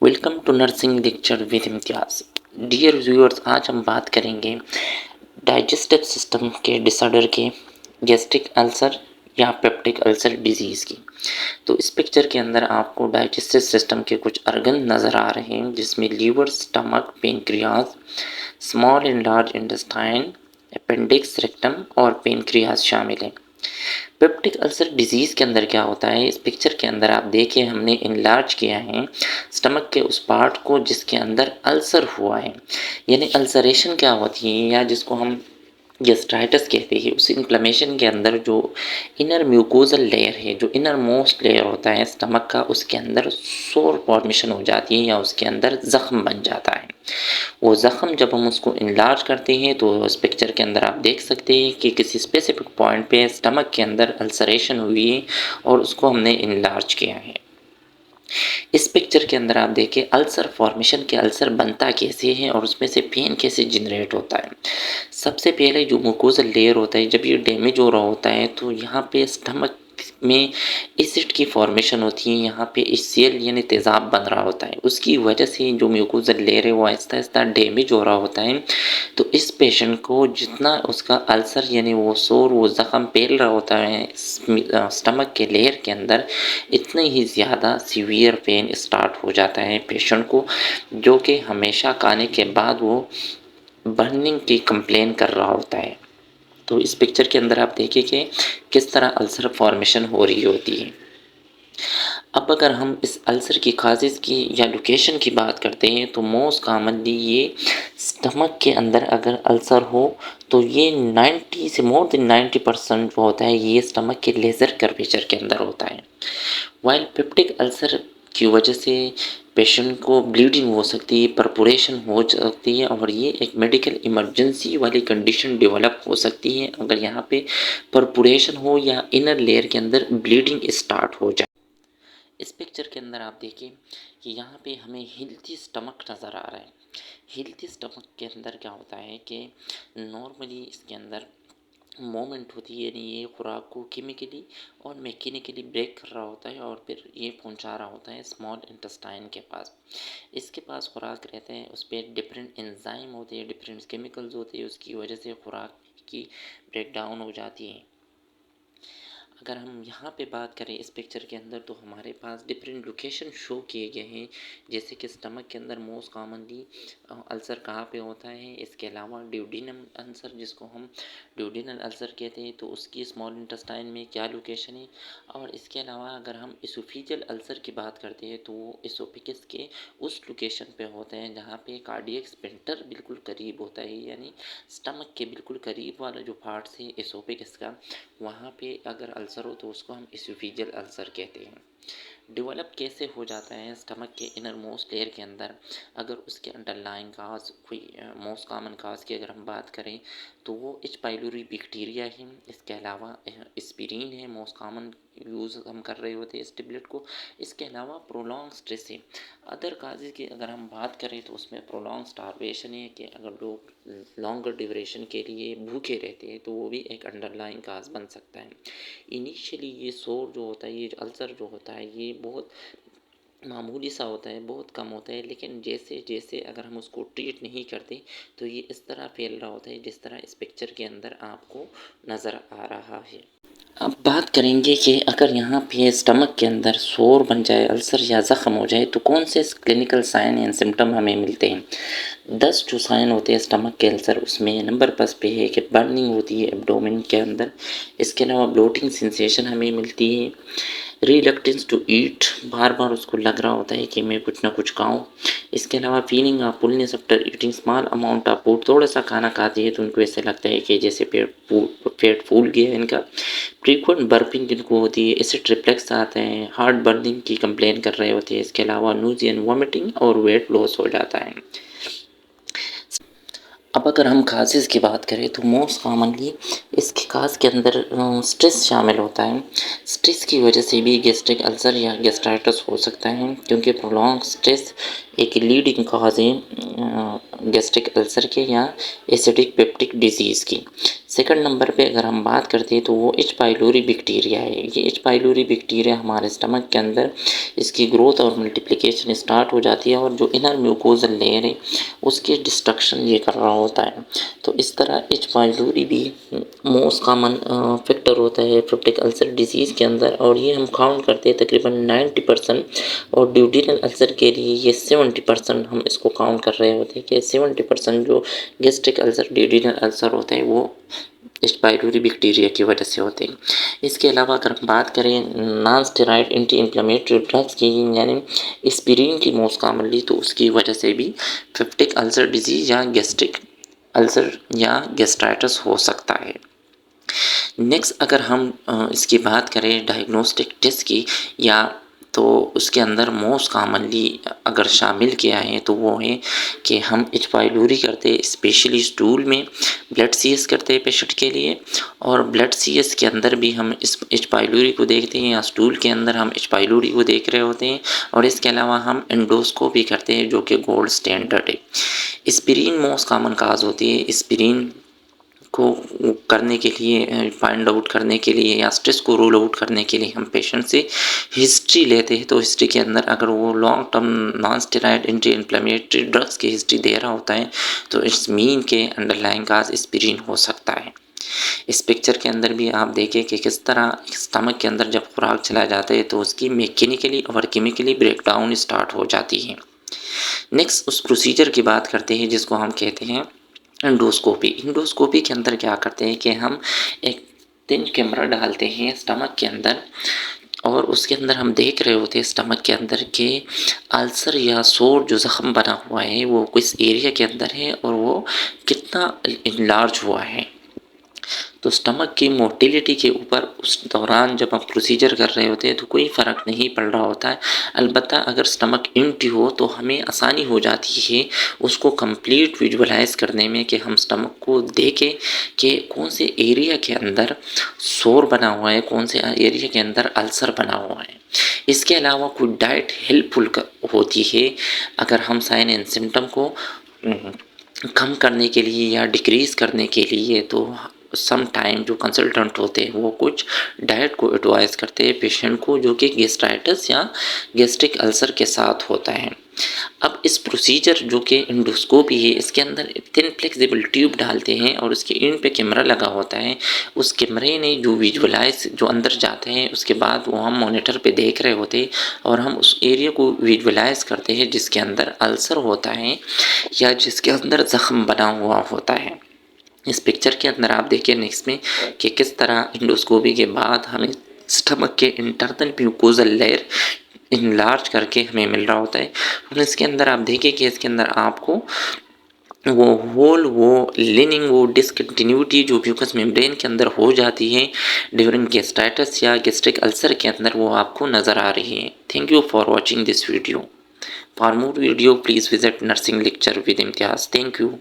Welcome to nursing lecture with Imtiaz. Dear viewers, आज हम बात करेंगे डाइजेस्टिव सिस्टम के डिसऑर्डर के, गैस्ट्रिक अल्सर या पेप्टिक अल्सर डिजीज़ की। तो इस पिक्चर के अंदर आपको डाइजेस्टिव सिस्टम के कुछ अर्गन नज़र आ रहे हैं, जिसमें liver, stomach, pancreas, small and large intestine, appendix, rectum और पेनक्रियाज शामिल हैं। पेप्टिक अल्सर डिजीज़ के अंदर क्या होता है, इस पिक्चर के अंदर आप देखिए हमने इनलार्ज किया है स्टमक के उस पार्ट को जिसके अंदर अल्सर हुआ है। यानी अल्सरेशन क्या होती है, या जिसको हम गैस्ट्राइटिस कहते हैं, उस इन्फ्लेमेशन के अंदर जो इनर म्यूकोजल लेयर है, जो इनर मोस्ट लेयर होता है स्टमक का, उसके अंदर सोर फॉर्मेशन हो जाती है या उसके अंदर ज़ख्म बन जाता है। वो ज़ख्म जब हम उसको इनलार्ज करते हैं तो इस पिक्चर के अंदर आप देख सकते हैं कि किसी स्पेसिफिक पॉइंट पे स्टमक के अंदर अल्सरेशन हुई है और उसको हमने इनलार्ज किया है। इस पिक्चर के अंदर आप देखिए अल्सर फॉर्मेशन के अल्सर बनता कैसे है और उसमें से पेन कैसे जनरेट होता है। सबसे पहले जो मुकोजल लेयर होता है, जब ये डैमेज हो रहा होता है तो यहाँ पे स्टमक में एसिड की फॉर्मेशन होती है, यहाँ पे HCl यानी तेज़ाब बन रहा होता है। उसकी वजह से जो म्यूकोजल लेयर है वो आहिस्ता आहिस्ता डैमेज हो रहा होता है। तो इस पेशेंट को जितना उसका अल्सर यानी वो सोर, वो ज़ख्म फैल रहा होता है स्टमक के लेयर के अंदर, इतने ही ज़्यादा सीवियर पेन स्टार्ट हो जाता है पेशेंट को, जो कि हमेशा खाने के बाद वो बर्निंग की कंप्लेन कर रहा होता है। तो इस पिक्चर के अंदर आप देखिए कि किस तरह अल्सर फॉर्मेशन हो रही होती है। अब अगर हम इस अल्सर की काजेज़ की या लोकेशन की बात करते हैं तो मोस्ट कॉमनली ये स्टमक के अंदर अगर अल्सर हो तो ये 90 से मोर देन 90% जो होता है ये स्टमक के लेज़र कर्वेचर के अंदर होता है। वाइल पेप्टिक अल्सर की वजह से पेशेंट को ब्लीडिंग हो सकती है, परफोरेशन हो सकती है और ये एक मेडिकल इमरजेंसी वाली कंडीशन डेवलप हो सकती है अगर यहाँ पे परफोरेशन हो या इनर लेयर के अंदर ब्लीडिंग स्टार्ट हो जाए। इस पिक्चर के अंदर आप देखिए कि यहाँ पे हमें हेल्थी स्टमक नज़र आ रहा है। हेल्थी स्टमक के अंदर क्या होता है कि नॉर्मली इसके अंदर मोमेंट होती है, यानी ये खुराक को केमिकली और मैकेनिकली ब्रेक कर रहा होता है और फिर ये पहुंचा रहा होता है स्मॉल इंटेस्टाइन के पास। इसके पास खुराक रहते हैं, उस पर डिफरेंट एंजाइम होते हैं, डिफरेंट केमिकल्स होते हैं, उसकी वजह से खुराक की ब्रेक डाउन हो जाती है। अगर हम यहाँ पे बात करें इस पिक्चर के अंदर तो हमारे पास डिफरेंट लोकेशन शो किए गए हैं, जैसे कि स्टमक के अंदर मोस्ट कॉमनली अल्सर कहाँ पे होता है। इसके अलावा ड्यूडिनम अल्सर, जिसको हम ड्यूडिनल अल्सर कहते हैं, तो उसकी स्मॉल इंटेस्टाइन में क्या लोकेशन है। और इसके अलावा अगर हम इसोफिजियल अल्सर की बात करते हैं तो वो इसोफिगस के उस लोकेशन पे होते हैं जहाँ पे कार्डियक स्पिंटर बिल्कुल करीब होता है, यानी स्टमक के बिल्कुल करीब वाला जो पार्ट्स है इसोफिगस का, वहाँ पे अगर अल्सर हो तो उसको हम इसोफिजियल अल्सर कहते हैं। डेवलप कैसे हो जाता है स्टमक के इनर मोस्ट लेयर के अंदर, अगर उसके अंडरलाइंग काज कोई मोस्ट कॉमन काज की अगर हम बात करें तो वो एच पाइलोरी बैक्टीरिया है। इसके अलावा एस्पिरिन है, मोस्ट कॉमन यूज़ हम कर रहे होते हैं इस टेबलेट को। इसके अलावा प्रोलॉन्ग स्ट्रेस है। अदर काजेज़ की अगर हम बात करें तो उसमें प्रोलॉन्ग स्टारवेशन है, कि अगर लोग लॉन्गर ड्यूरेशन के लिए भूखे रहते हैं तो वो भी एक अंडरलाइंग काज बन सकता है। इनिशियली ये सोर जो होता है, ये अल्सर जो होता है, ये बहुत मामूली सा होता है, बहुत कम होता है, लेकिन जैसे जैसे अगर हम उसको ट्रीट नहीं करते तो ये इस तरह फैल रहा होता है जिस तरह इस पिक्चर के अंदर आपको नज़र आ रहा है। अब बात करेंगे कि अगर यहाँ पे स्टमक के अंदर सोर बन जाए, अल्सर या ज़ख्म हो जाए तो कौन से क्लिनिकल साइन एंड सिम्टम हमें मिलते हैं। 10 जो साइन होते हैं स्टमक के अल्सर, उसमें नंबर 10 पे है कि बर्निंग होती है एब्डोमेन के अंदर। इसके अलावा ब्लोटिंग सेंसेशन हमें मिलती है। रिलक्टेंस टू ईट, बार बार उसको लग रहा होता है कि मैं कुछ ना कुछ खाऊं। इसके अलावा feeling of fullness after eating small amount of food, थोड़ा सा खाना खाते हैं तो उनको ऐसे लगता है कि जैसे पेट फूल गया है इनका। फ्रीक्वेंट बर्पिंग जिनको होती है, एसिड रिफ्लेक्स आते हैं, हार्ट बर्निंग की कंप्लेन कर रहे होते हैं। इसके अलावा नूजिया एंड वॉमिटिंग और वेट लॉस हो जाता है। अब अगर हम काजेज़ की बात करें तो मोस्ट कॉमनली इसके काज के अंदर स्ट्रेस शामिल होता है। स्ट्रेस की वजह से भी गैस्ट्रिक अल्सर या गैस्ट्राइटिस हो सकता है, क्योंकि प्रोलॉन्ग स्ट्रेस एक लीडिंग काज है गैस्ट्रिक अल्सर के या एसिडिक पेप्टिक डिजीज़ की। सेकंड नंबर पे अगर हम बात करते हैं तो वो एच पाइलोरी बैक्टीरिया है। ये एच पाइलोरी बैक्टीरिया हमारे स्टमक के अंदर इसकी ग्रोथ और मल्टीप्लिकेशन स्टार्ट हो जाती है और जो इनर म्यूकोजल लेयर है उसकी डिस्ट्रक्शन ये कर रहा होता है। तो इस तरह एच पाइलोरी भी मोस्ट कॉमन फैक्टर होता है पेप्टिक अल्सर डिजीज़ के अंदर, और ये हम काउंट करते हैं तकरीबन 90%, और ड्यूडिनल अल्सर के लिए ये 70% हम इसको काउंट कर रहे होते हैं कि 70% जो गैस्ट्रिक अल्सर ड्यूडिनल अल्सर होते हैं वो एच पाइलोरी बैक्टीरिया की वजह से होते हैं। इसके अलावा अगर हम बात करें non steroid anti inflammatory drugs की, यानी एस्पिरिन की मोस्ट कॉमनली, तो उसकी वजह से भी पेप्टिक अल्सर डिजीज़ या गैस्ट्रिक अल्सर या गैस्ट्राइटिस हो सकता है। नेक्स्ट अगर हम इसकी बात करें डायग्नोस्टिक टेस्ट की, या तो उसके अंदर मोस्ट कॉमनली अगर शामिल किया है तो वो है कि हम एच पाइलोरी करते हैं, स्पेशली स्टूल में ब्लड सीएस करते हैं पेशेंट के लिए, और ब्लड सीएस के अंदर भी हम इस एच पाइलोरी को देखते हैं, या स्टूल के अंदर हम एच पाइलोरी को देख रहे होते हैं। और इसके अलावा हम एंडोस्कोपी करते हैं जो कि गोल्ड स्टैंडर्ड है। एस्पिरिन मोस्ट कॉमन काज होती है। एस्पिरिन को करने के लिए, फाइंड आउट करने के लिए या स्ट्रेस को रूल आउट करने के लिए हम पेशेंट से हिस्ट्री लेते हैं। तो हिस्ट्री के अंदर अगर वो long term non steroid anti inflammatory drugs की हिस्ट्री दे रहा होता है तो इट्स मीन के अंडरलाइंग काज एस्पिरिन हो सकता है। इस पिक्चर के अंदर भी आप देखें कि किस तरह स्टमक के अंदर जब खुराक चला जाता है तो उसकी मैकेनिकली और केमिकली ब्रेकडाउन स्टार्ट हो जाती है। नेक्स्ट उस प्रोसीजर की बात करते हैं जिसको हम कहते हैं एंडोस्कोपी। एंडोस्कोपी के अंदर क्या करते हैं कि हम एक थिन कैमरा डालते हैं स्टमक के अंदर, और उसके अंदर हम देख रहे होते हैं स्टमक के अंदर के अल्सर या सोर जो ज़ख़म बना हुआ है वो किस एरिया के अंदर है और वो कितना इनलार्ज हुआ है। तो स्टमक की मोटिलिटी के ऊपर उस दौरान जब हम प्रोसीजर कर रहे होते हैं तो कोई फ़र्क नहीं पड़ रहा होता है। अलबत्ता अगर स्टमक एम्प्टी हो तो हमें आसानी हो जाती है उसको कंप्लीट विजुअलाइज़ करने में कि हम स्टमक को देखें कि कौन से एरिया के अंदर सोर बना हुआ है, कौन से एरिया के अंदर अल्सर बना हुआ है। इसके अलावा कोई डाइट हेल्पफुल होती है अगर हम साइन एंड सिम्टम को कम करने के लिए या डिक्रीज़ करने के लिए, तो सम टाइम जो कंसल्टेंट होते हैं वो कुछ डाइट को एडवाइस करते हैं पेशेंट को जो कि गैस्ट्राइटिस या गैस्ट्रिक अल्सर के साथ होता है। अब इस प्रोसीजर जो कि एंडोस्कोपी है इसके अंदर थिन फ्लेक्सिबल ट्यूब डालते हैं और उसके एंड पे कैमरा लगा होता है। उस कैमरे ने जो विजुअलाइज जो अंदर जाते हैं उसके बाद वो हम मॉनिटर पे देख रहे होते हैं और हम उस एरिया को विजुअलाइज करते हैं जिसके अंदर अल्सर होता है या जिसके अंदर ज़ख़म बना हुआ होता है। इस पिक्चर के अंदर आप देखिए नेक्स्ट में कि किस तरह एंडोस्कोपी के बाद हमें स्टमक के इंटरनल म्यूकोजल लेयर इनलार्ज करके हमें मिल रहा होता है। और इसके अंदर आप देखिए कि इसके अंदर आपको वो होल, वो लिनिंग, वो डिसकंटिन्यूटी जो म्यूकस मेम्ब्रेन के अंदर हो जाती है ड्यूरिंग गैस्ट्राइटिस या गैस्ट्रिक अल्सर के अंदर वो आपको नज़र आ रही है। Thank you for watching this video. For more video please visit nursing lecture with Imtiaz. Thank you.